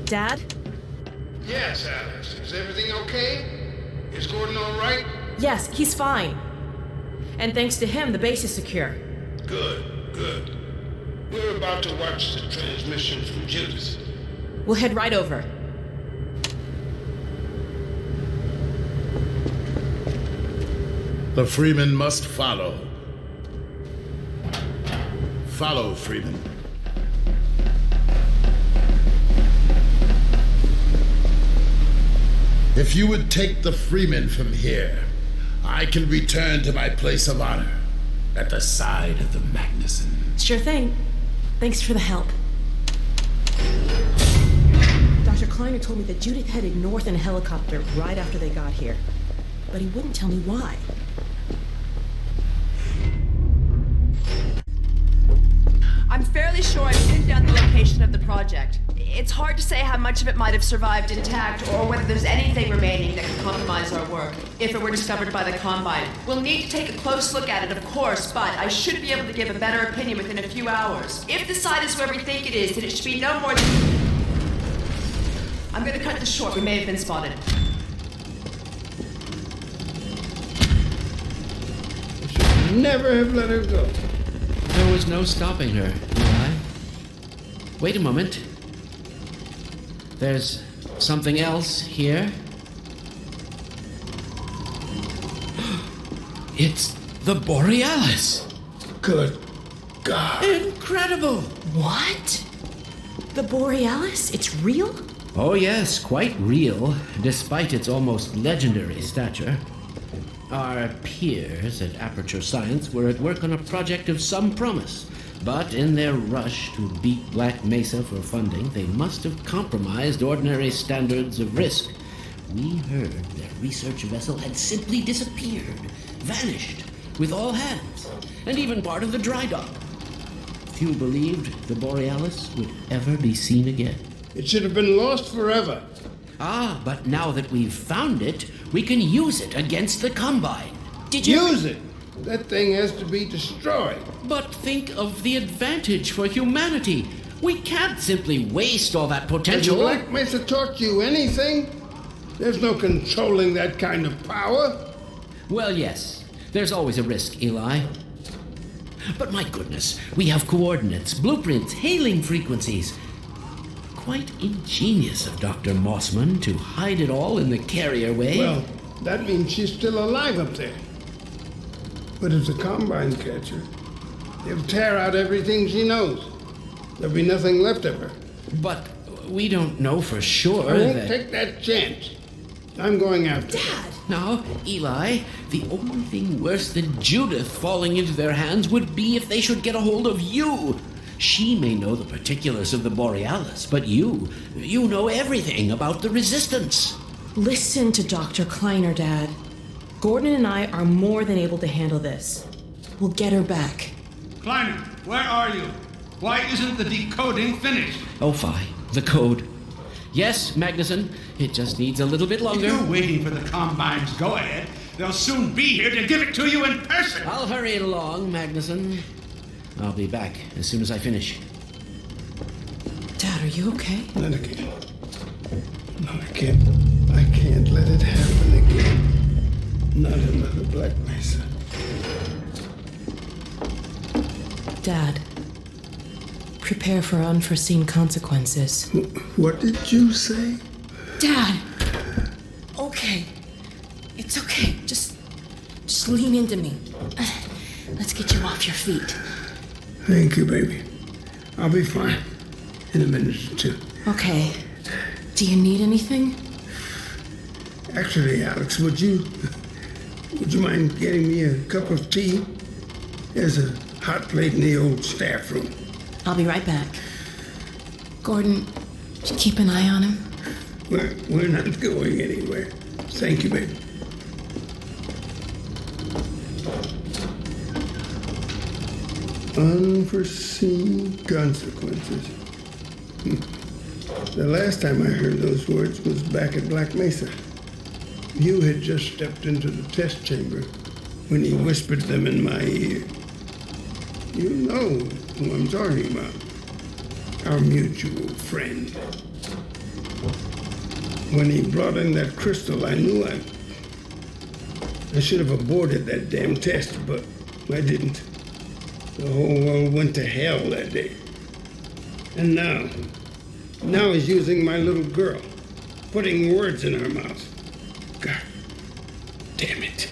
Dad? Yes, Alyx. Is everything okay? Is Gordon all right? Yes, he's fine. And thanks to him, the base is secure. Good. We're about to watch the transmission from Judith. We'll head right over. The Freeman must follow. Follow, Freeman. If you would take the Freeman from here, I can return to my place of honor at the side of the Magnuson. Sure thing. Thanks for the help. Dr. Kleiner told me that Judith headed north in a helicopter right after they got here. But he wouldn't tell me why. I'm fairly sure I've pinned down the location of the project. It's hard to say how much of it might have survived intact or whether there's anything remaining that could compromise our work if it were discovered by the Combine. We'll need to take a close look at it, of course, but I should be able to give a better opinion within a few hours. If the site is where we think it is, then it should be no more than... I'm gonna cut this short. We may have been spotted. I should never have let her go. There was no stopping her, Eli. Wait a moment. There's something else here. It's the Borealis. Good God. Incredible! What? The Borealis? It's real? Oh yes, quite real, despite its almost legendary stature. Our peers at Aperture Science were at work on a project of some promise, but in their rush to beat Black Mesa for funding, they must have compromised ordinary standards of risk. We heard their research vessel had simply disappeared, vanished, with all hands, and even part of the dry dock. Few believed the Borealis would ever be seen again. It should have been lost forever. Ah, but now that we've found it, we can use it against the Combine. Did you... Use it! That thing has to be destroyed. But think of the advantage for humanity. We can't simply waste all that potential. Has Black Mesa taught you anything? There's no controlling that kind of power. Well, yes. There's always a risk, Eli. But my goodness, we have coordinates, blueprints, hailing frequencies. Quite ingenious of Dr. Mossman to hide it all in the carrier way. Well, that means she's still alive up there. But if the Combine catch her, they'll tear out everything she knows. There'll be nothing left of her. But we don't know for sure I won't that... take that chance. I'm going after her. Dad! Now, Eli, the only thing worse than Judith falling into their hands would be if they should get a hold of you. She may know the particulars of the Borealis, but you know everything about the Resistance. Listen to Dr. Kleiner, Dad. Gordon and I are more than able to handle this. We'll get her back. Kleiner, where are you? Why isn't the decoding finished? Oh, fine. The code. Yes, Magnuson. It just needs a little bit longer. If you're waiting for the Combine's go-ahead, they'll soon be here to give it to you in person. I'll hurry it along, Magnuson. I'll be back as soon as I finish. Dad, are you okay? Not again. No, I can't let it happen again. Not another Black Mesa. Dad, prepare for unforeseen consequences. What did you say? Dad! Okay. It's okay. Just lean into me. Let's get you off your feet. Thank you, baby. I'll be fine in a minute or two. Okay. Do you need anything? Actually, Alyx, would you mind getting me a cup of tea? There's a hot plate in the old staff room. I'll be right back. Gordon, keep an eye on him. We're not going anywhere. Thank you, baby. Unforeseen consequences. The last time I heard those words was back at Black Mesa. You had just stepped into the test chamber when he whispered them in my ear. You know who I'm talking about. Our mutual friend. When he brought in that crystal, I knew I should have aborted that damn test, but I didn't. The whole world went to hell that day. And now he's using my little girl, putting words in her mouth. God damn it.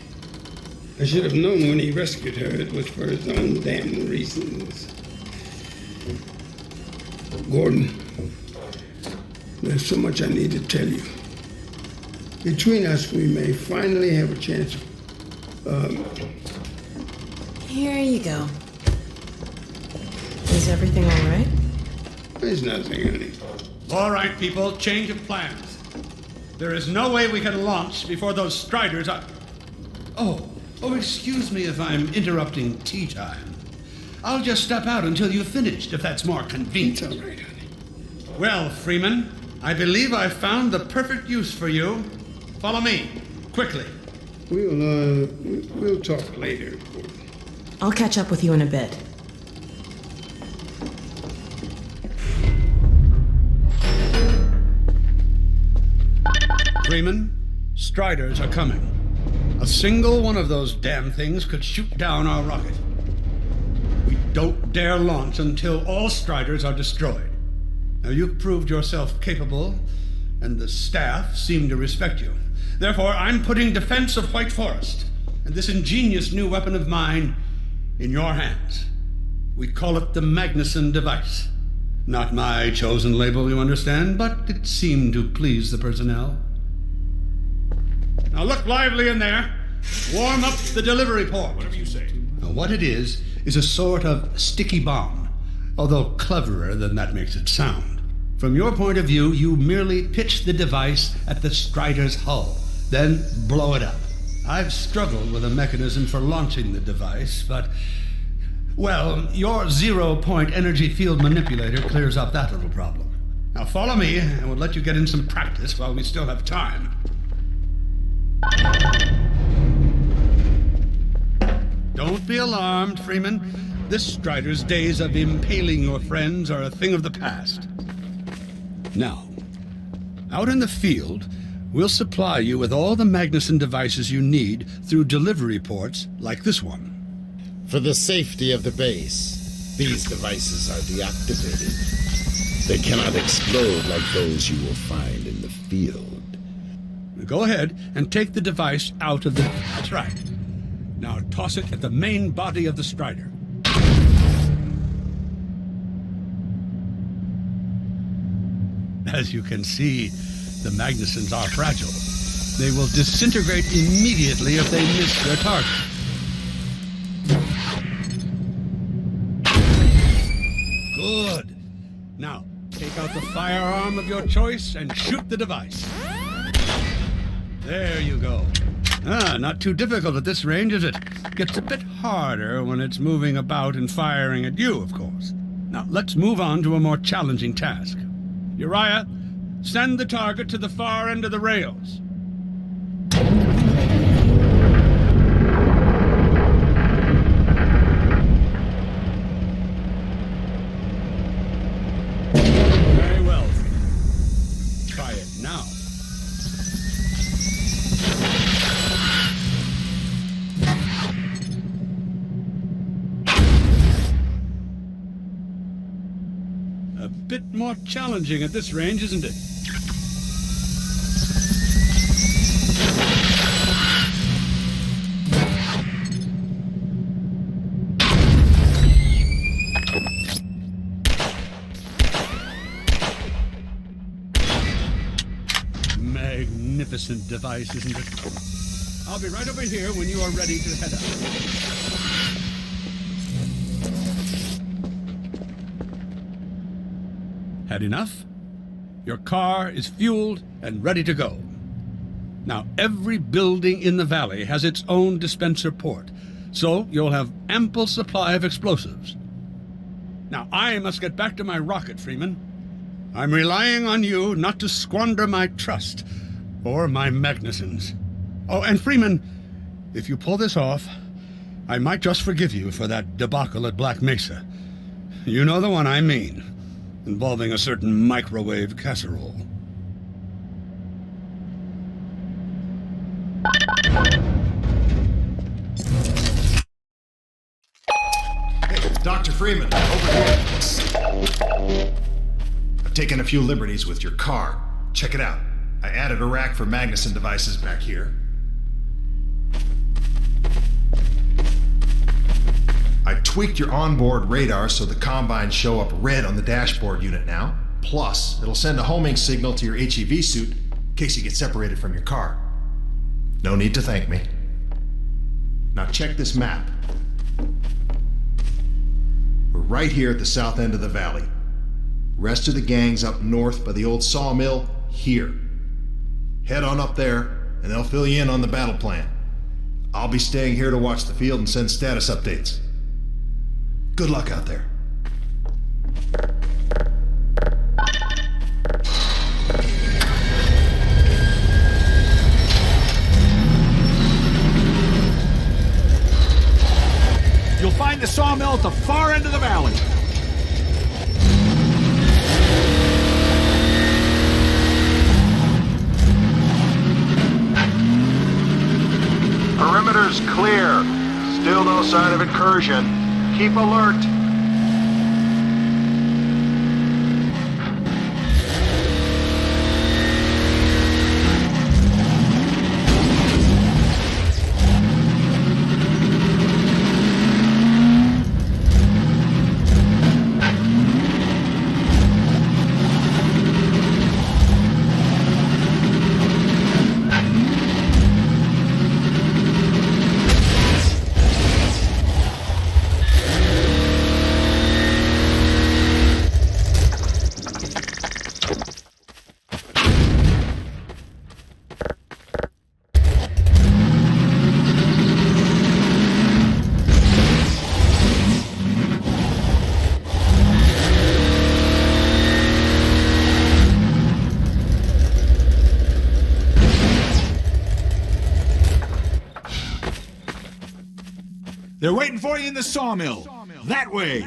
I should have known when he rescued her it was for his own damn reasons. Gordon, there's so much I need to tell you. Between us, we may finally have a chance. Here you go. Is everything all right? There's nothing, honey. All right, people, change of plans. There is no way we can launch before those Striders are... Oh, excuse me if I'm interrupting tea time. I'll just step out until you've finished, if that's more convenient. It's all right, honey. Well, Freeman, I believe I've found the perfect use for you. Follow me, quickly. We'll talk later, Gordon. I'll catch up with you in a bit. Freeman, Striders are coming. A single one of those damn things could shoot down our rocket. We don't dare launch until all Striders are destroyed. Now, you've proved yourself capable, and the staff seem to respect you. Therefore, I'm putting defense of White Forest and this ingenious new weapon of mine in your hands. We call it the Magnuson device. Not my chosen label, you understand, but it seemed to please the personnel. Now look lively in there. Warm up the delivery port. Whatever you say. Now, what it is a sort of sticky bomb, although cleverer than that makes it sound. From your point of view, you merely pitch the device at the Strider's hull, then blow it up. I've struggled with a mechanism for launching the device, but, well, your zero-point energy field manipulator clears up that little problem. Now follow me, and we'll let you get in some practice while we still have time. Don't be alarmed, Freeman. This Strider's days of impaling your friends are a thing of the past. Now, out in the field, we'll supply you with all the Magnuson devices you need through delivery ports like this one. For the safety of the base, these devices are deactivated. They cannot explode like those you will find in the field. Go ahead and take the device out of the... That's right. Now toss it at the main body of the Strider. As you can see, the Magnusons are fragile. They will disintegrate immediately if they miss their target. Good. Now, take out the firearm of your choice and shoot the device. There you go. Not too difficult at this range, is it? Gets a bit harder when it's moving about and firing at you, of course. Now, let's move on to a more challenging task. Uriah, send the target to the far end of the rails. Very well. Try it now. A bit more challenging at this range, isn't it? Magnificent device, isn't it? I'll be right over here when you are ready to head out. Had enough? Your car is fueled and ready to go. Now, every building in the valley has its own dispenser port, so you'll have ample supply of explosives. Now, I must get back to my rocket, Freeman. I'm relying on you not to squander my trust, or my Magnusons. Oh, and Freeman, if you pull this off, I might just forgive you for that debacle at Black Mesa. You know the one I mean, involving a certain microwave casserole. Hey, Dr. Freeman, over here. I've taken a few liberties with your car. Check it out. I added a rack for Magnuson devices back here. I tweaked your onboard radar so the combines show up red on the dashboard unit now. Plus, it'll send a homing signal to your HEV suit in case you get separated from your car. No need to thank me. Now check this map. We're right here at the south end of the valley. Rest of the gang's up north by the old sawmill here. Head on up there, and they'll fill you in on the battle plan. I'll be staying here to watch the field and send status updates. Good luck out there. You'll find the sawmill at the far end of the valley. Perimeter's clear. Still no sign of incursion. Keep alert. They're waiting for you in the sawmill. That way.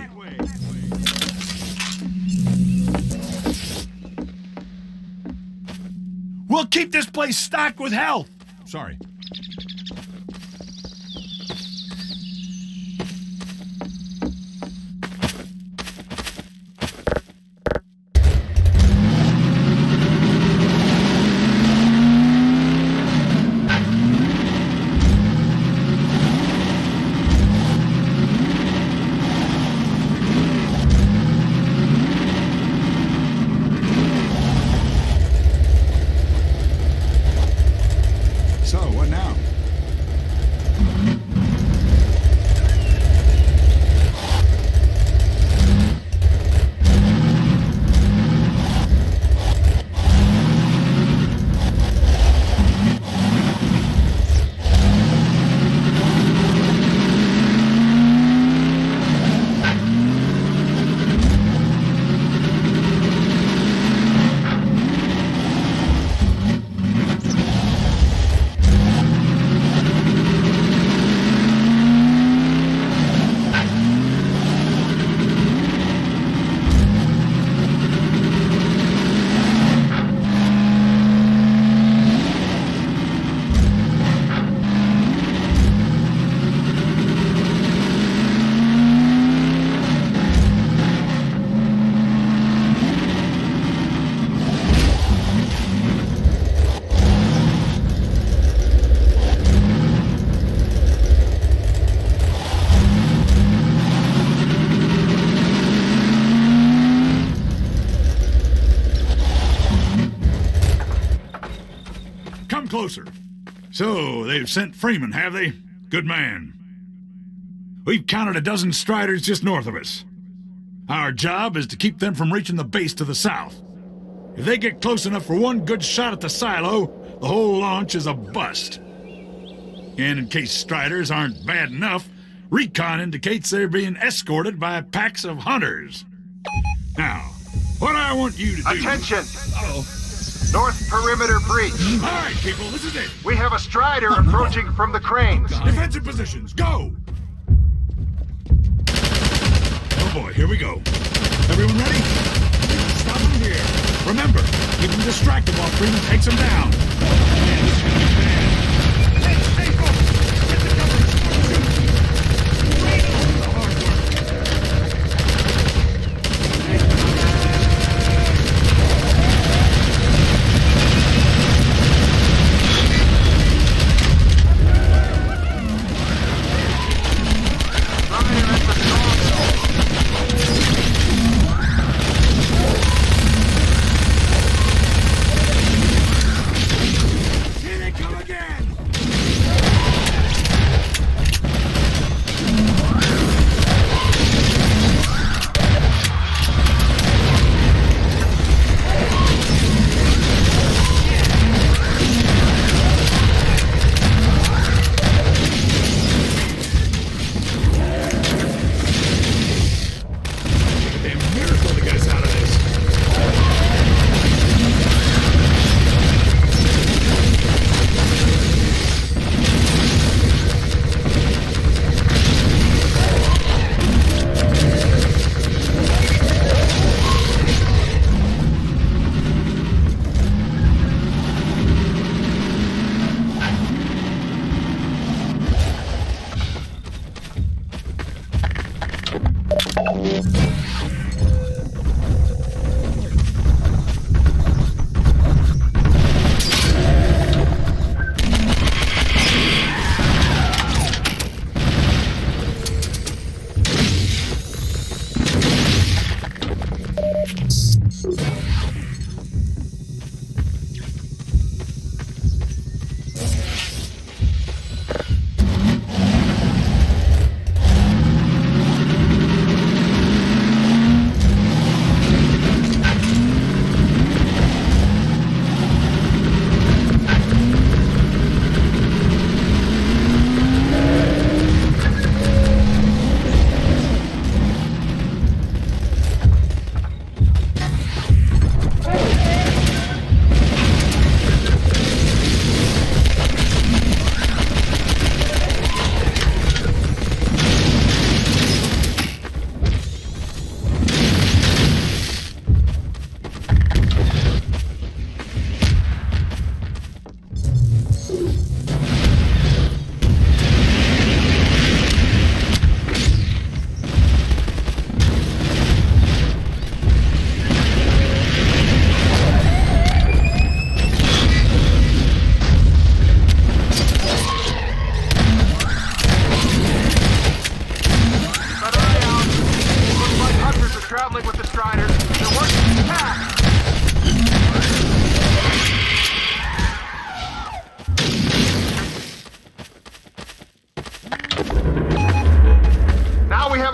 We'll keep this place stocked with health. Sorry. So, what now? Come closer. So, they've sent Freeman, have they? Good man. We've counted a dozen Striders just north of us. Our job is to keep them from reaching the base to the south. If they get close enough for one good shot at the silo, the whole launch is a bust. And in case Striders aren't bad enough, recon indicates they're being escorted by packs of hunters. Now, what I want you to do... Attention! Uh-oh. North perimeter breach. All right, people, this is it. We have a Strider approaching from the cranes. Defensive positions, go! Oh boy, here we go. Everyone ready? Stop them here. Remember, keep them distracted while Freeman takes them down. Man, this is gonna be bad.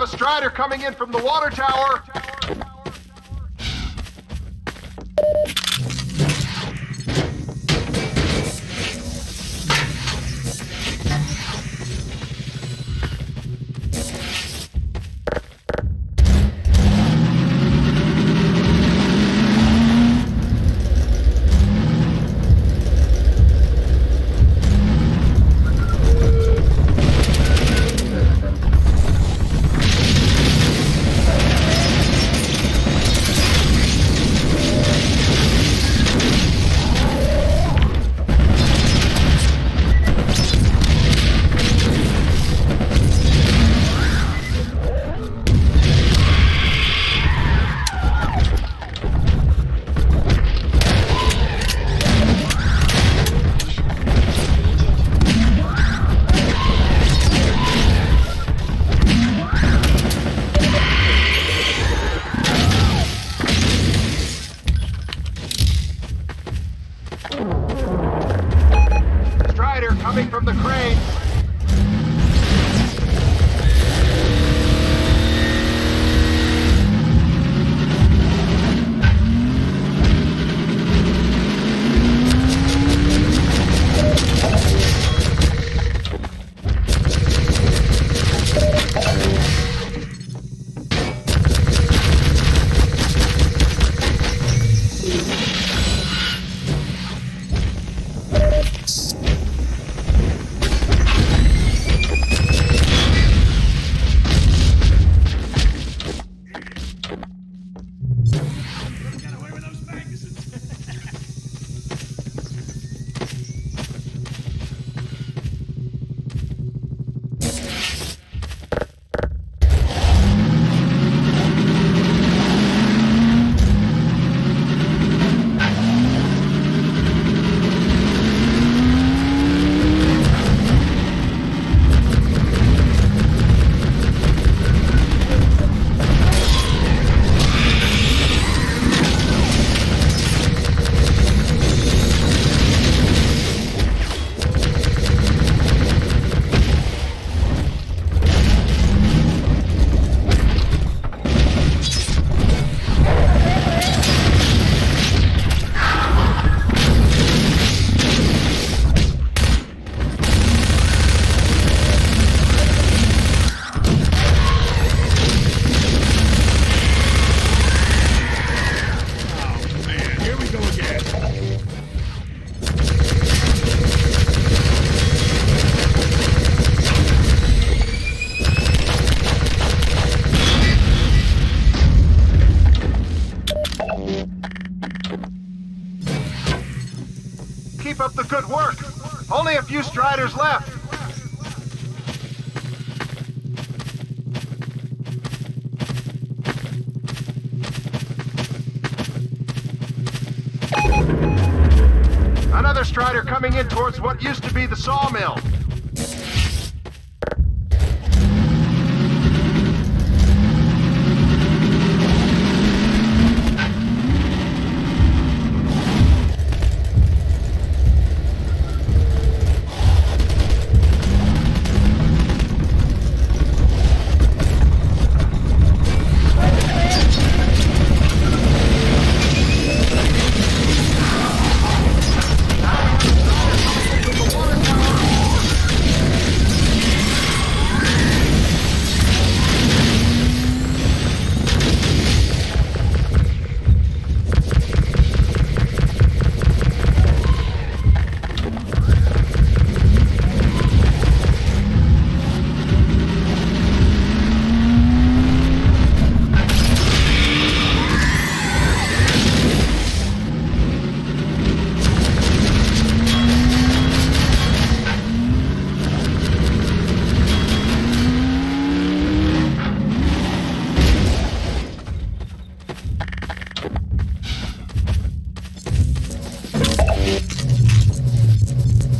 a Strider coming in from the water tower. Coming from the crane. Keep up the good work. Only a few Striders left. Another Strider coming in towards what used to be the sawmill.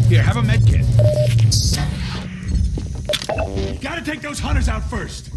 Here, have a medkit. Gotta take those hunters out first.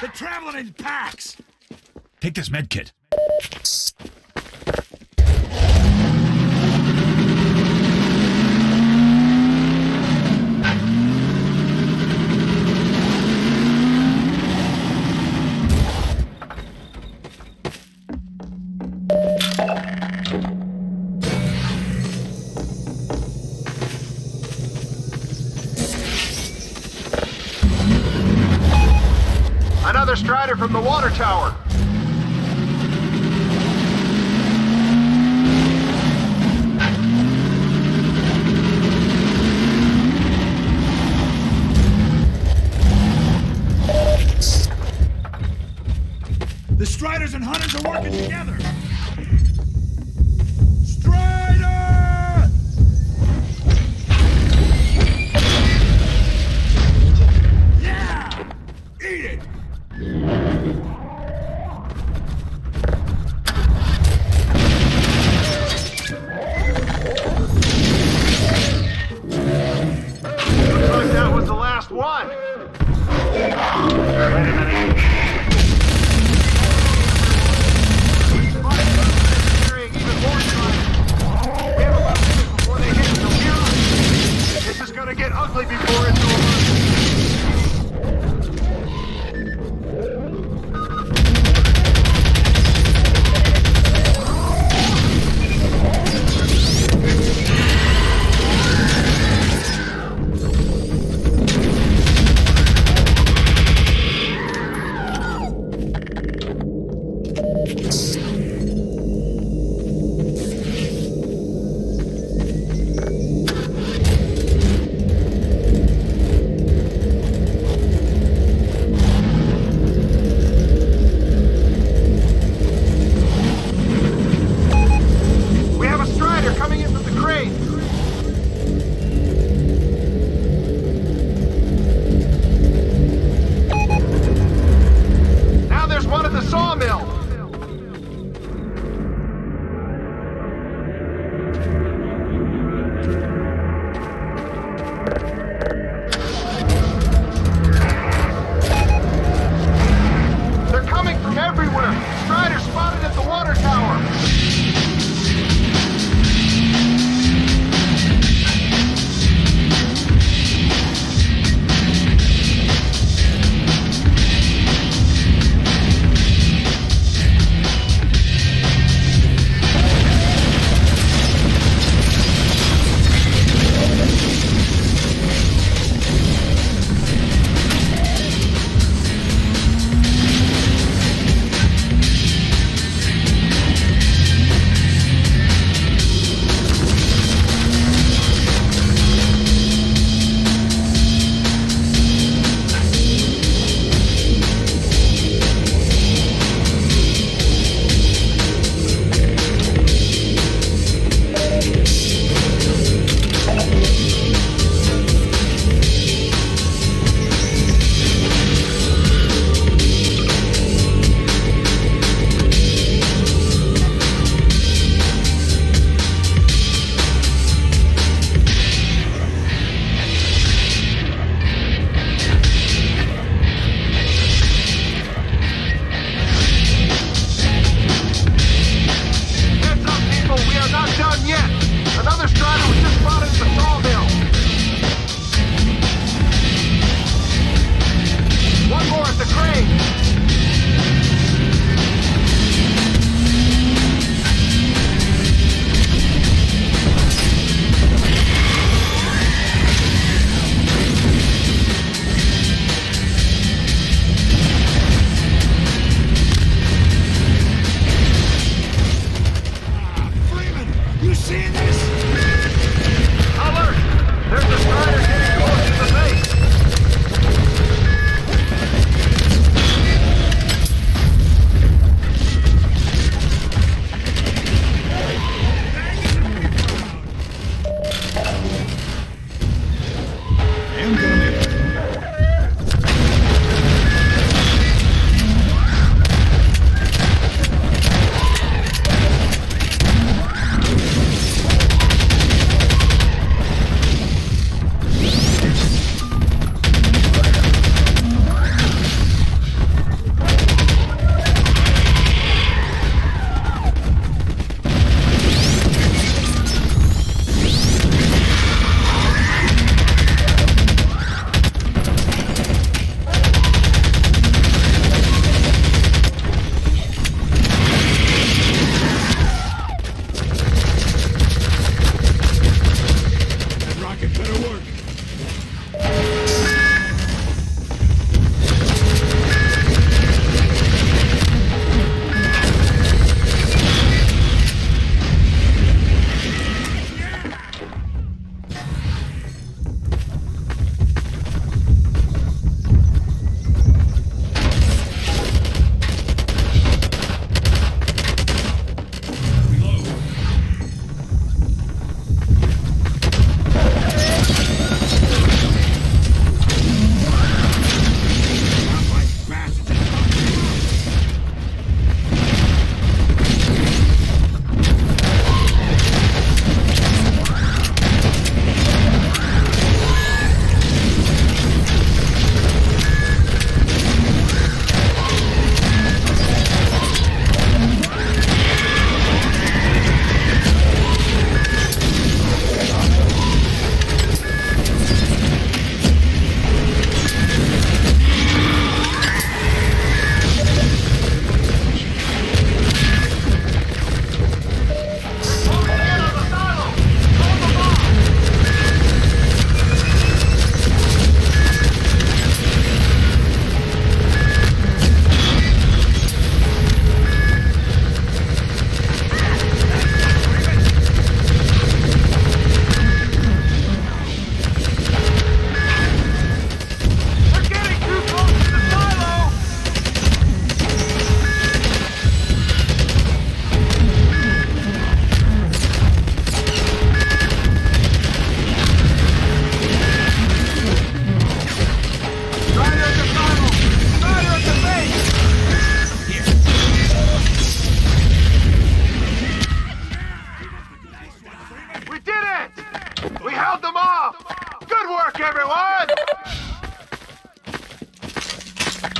They're traveling in packs! Take this med kit. Another Strider from the water tower. The Striders and Hunters are working together! Strider! Yeah! Eat it! Looks like that was the last one. Wait a minute. Even more Striders. We have about minutes before they hit, so we're on. This is gonna get ugly before it's over.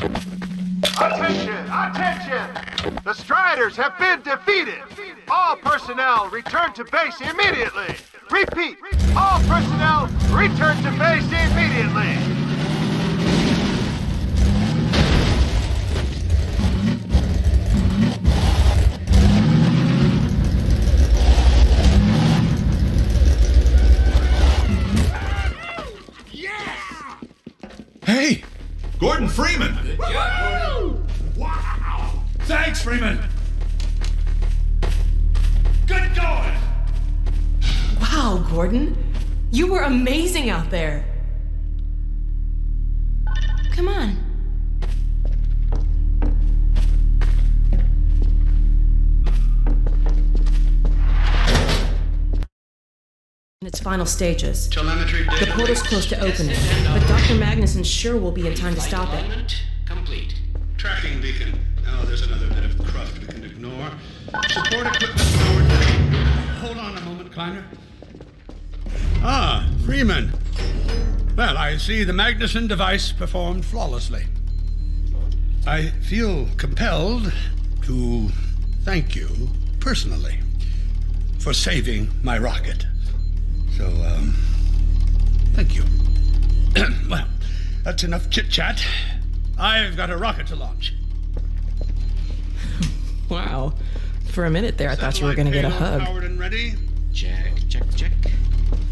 Attention! Attention! The Striders have been defeated! All personnel return to base immediately! Repeat! All personnel return to base immediately! Hey! Gordon Freeman! Wow! Thanks, Freeman! Good going! Wow, Gordon. You were amazing out there. Come on. In its final stages. Telemetry data. The portal's close to opening, but Dr. Magnuson sure will be in time to stop it. Complete. Tracking beacon. Oh, there's another bit of cruft we can ignore. Support equipment forward. Hold on a moment, Kleiner. Ah, Freeman. Well, I see the Magnuson device performed flawlessly. I feel compelled to thank you personally for saving my rocket. So, thank you. Well, that's enough chit-chat. I've got a rocket to launch. Wow. For a minute there, I thought you were going to get a hug. Powered and ready. Check.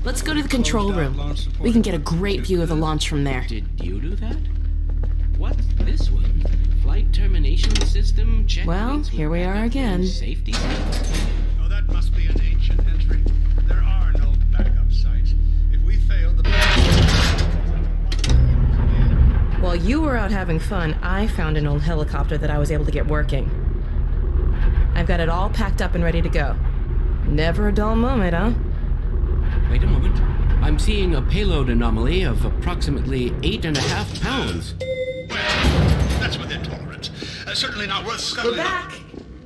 Let's go to the control room. We can get a great view of the launch from there. Did you do that? What's this one? Flight termination system check. Well, here we are again. Safety. Oh, that must be an ancient entry. There are no backup sites. If we fail, the... While you were out having fun, I found an old helicopter that I was able to get working. I've got it all packed up and ready to go. Never a dull moment, huh? Wait a moment. I'm seeing a payload anomaly of approximately 8.5 pounds. Well, that's within tolerance. Certainly not worth scuttling. We're back!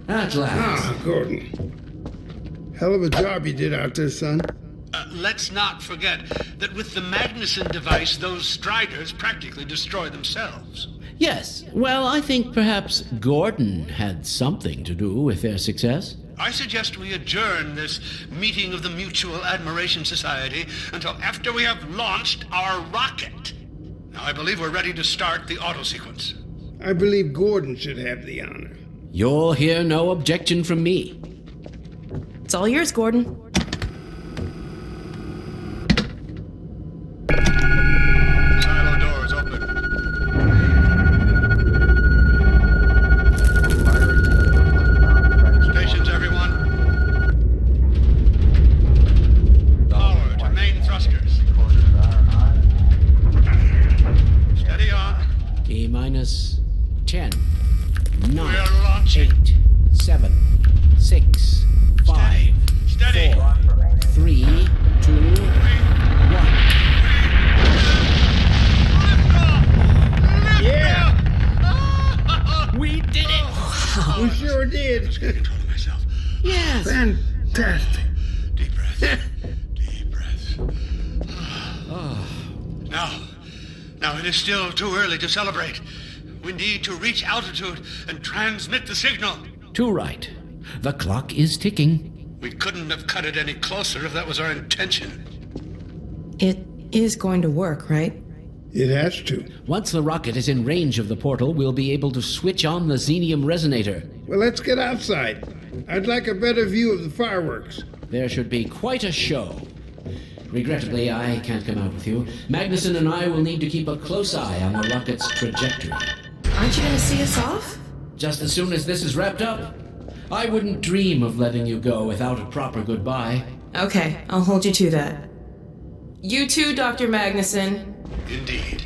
At last. Ah, Gordon. Hell of a job you did out there, son. Let's not forget that with the Magnuson device, those Striders practically destroy themselves. Yes. Well, I think perhaps Gordon had something to do with their success. I suggest we adjourn this meeting of the Mutual Admiration Society until after we have launched our rocket. Now, I believe we're ready to start the auto sequence. I believe Gordon should have the honor. You'll hear no objection from me. It's all yours, Gordon. Silo doors open. Stations, everyone. Power to main thrusters. Steady on. T-minus 10, 9, We're launching. 8, 7, 6, 5, Steady. 4, 3, 2, 1. Yeah! We did it! We sure did. Just get control of myself. Yes! Fantastic. Deep breath. Deep breath. Now it is still too early to celebrate. We need to reach altitude and transmit the signal. Too right. The clock is ticking. We couldn't have cut it any closer if that was our intention. It is going to work, right? It has to. Once the rocket is in range of the portal, we'll be able to switch on the xenium resonator. Well, let's get outside. I'd like a better view of the fireworks. There should be quite a show. Regrettably, I can't come out with you. Magnuson and I will need to keep a close eye on the rocket's trajectory. Aren't you going to see us off? Just as soon as this is wrapped up. I wouldn't dream of letting you go without a proper goodbye. Okay, I'll hold you to that. You too, Dr. Magnuson. Indeed.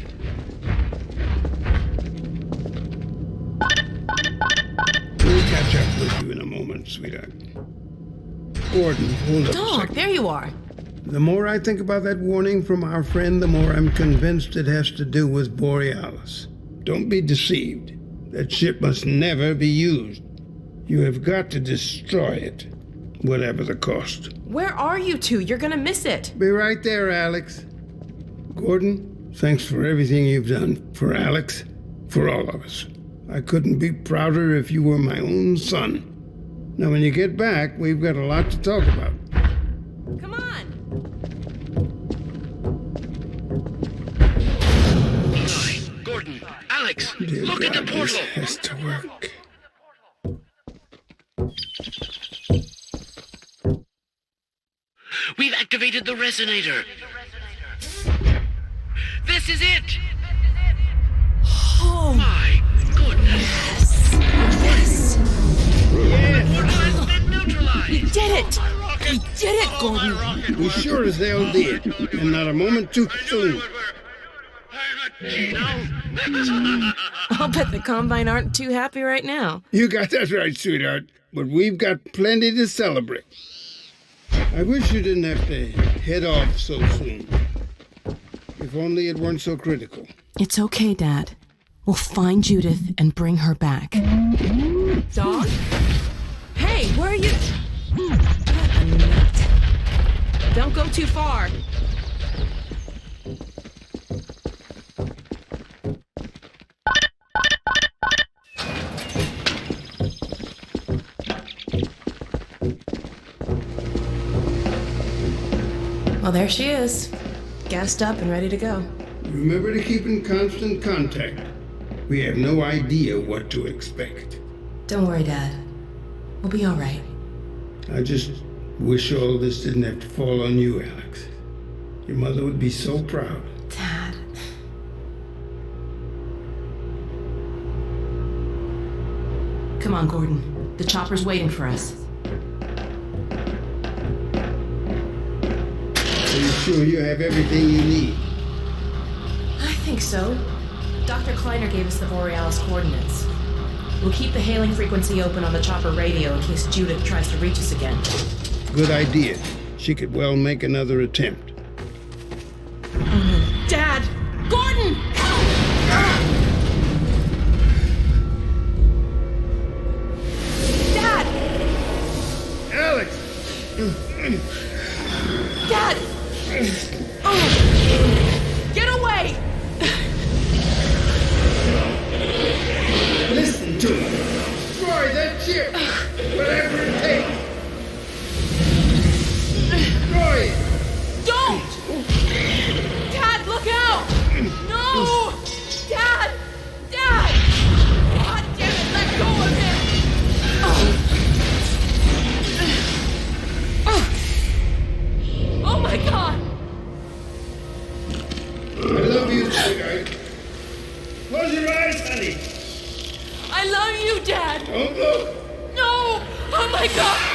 We'll catch up with you in a moment, sweetheart. Gordon, hold up a Dog, second. there you are. The more I think about that warning from our friend, the more I'm convinced it has to do with Borealis. Don't be deceived. That ship must never be used. You have got to destroy it, whatever the cost. Where are you two? You're going to miss it. Be right there, Alyx. Gordon, thanks for everything you've done for Alyx For all of us. I couldn't be prouder if you were my own son. Now, when you get back, we've got a lot to talk about. Come on! Gordon, Alyx, Dear look God, at the this portal! has to work. We've activated the resonator. This is it! Oh, My goodness! yes! The portal has been neutralized! We did it! We did it, Gordon! We sure as hell did. And not a moment too soon. I'll bet the Combine aren't too happy right now. You got that right, sweetheart. But we've got plenty to celebrate. I wish you didn't have to head off so soon. If only it weren't so critical. It's okay, Dad. We'll find Judith and bring her back. Dog? Hey, where are you? What a nut. Don't go too far. Well, there she is. Gassed up and ready to go. Remember to keep in constant contact. We have no idea what to expect. Don't worry, Dad. We'll be all right. I just wish all this didn't have to fall on you, Alyx. Your mother would be so proud. Dad. Come on, Gordon. The chopper's waiting for us. Are you sure you have everything you need? I think so. Dr. Kleiner gave us the Borealis coordinates. We'll keep the hailing frequency open on the chopper radio in case Judith tries to reach us again. Good idea. She could well make another attempt. Dad! Gordon! Dad! Alyx! Dad! Oh. Get away! Listen to me. Destroy that ship! Whatever it takes! Destroy it! Don't! Dad, look out! No! Dad! Dad! God damn it, let go of him! Oh my God! I love you, sweetheart. Close your eyes, honey. I love you, Dad! Don't look. No! Oh my God!